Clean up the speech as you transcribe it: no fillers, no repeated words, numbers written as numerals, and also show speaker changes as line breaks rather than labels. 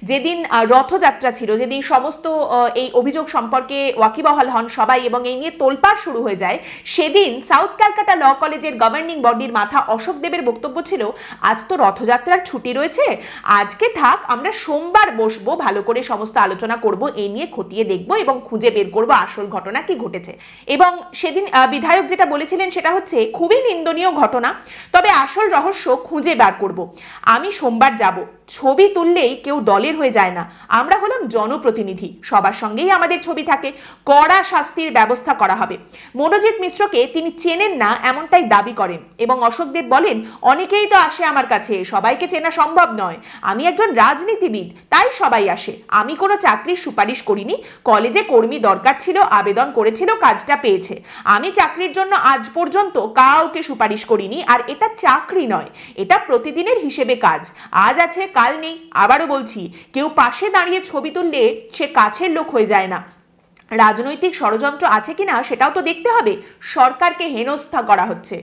যেদিন রথযাত্রা ছিল, যেদিন সমস্ত এই অভিযোগ সম্পর্কে ওয়াকিবহাল হন সবাই এবং এই নিয়ে তোলপাড় শুরু হয়ে যায়, সেদিন সাউথ ক্যালকাটা ল কলেজের গভর্নিং বডির মাথা অশোক দেবের বক্তব্য ছিল, আজ তো রথযাত্রার ছুটি রয়েছে, আজকে থাক, আমরা সোমবার বসবো, ভালো করে সমস্ত আলোচনা করব, এ নিয়ে খতিয়ে দেখব এবং খুঁজে বের করব আসল ঘটনা কি ঘটেছে। এবং সেদিন বিধায়ক যেটা বলেছিলেন সেটা হচ্ছে, খুবই নিন্দনীয় ঘটনা, তবে আসল রহস্য খুঁজে বার করব। আমি সোমবার যাব। ছবি তুললেই কেউ দলের হয়ে যায় না, আমরা হলাম জনপ্রতিনিধি, সবার সঙ্গেই আমাদের ছবি থাকে, কড়া শাস্তির ব্যবস্থা করা হবে। মনোজিৎ মিশ্রকে তিনি চেনেন না এমনটাই দাবি করেন এবং অশোকদেব বলেন, অনেকেই তো আসে আমার কাছে, সবাইকে চেনা সম্ভব নয়, আমি একজন রাজনীতিবিদ, তাই সবাই আসে, আমি কোনো চাকরির সুপারিশ করিনি, কলেজে কর্মী দরকার ছিল, আবেদন করেছিল, কাজটা পেয়েছে, আমি চাকরির জন্য আজ পর্যন্ত কাউকে সুপারিশ করিনি, আর এটা চাকরি নয়, এটা প্রতিদিনের হিসেবে কাজ, আজ আছে কাল নেই। আবারও বলছি, কেউ পাশে দাঁড়িয়ে ছবি তুললে সে কাছের লোক হয়ে যায় না, রাজনৈতিক ষড়যন্ত্র আছে কিনা সেটাও তো দেখতে হবে, সরকারকে হেনস্থা করা হচ্ছে।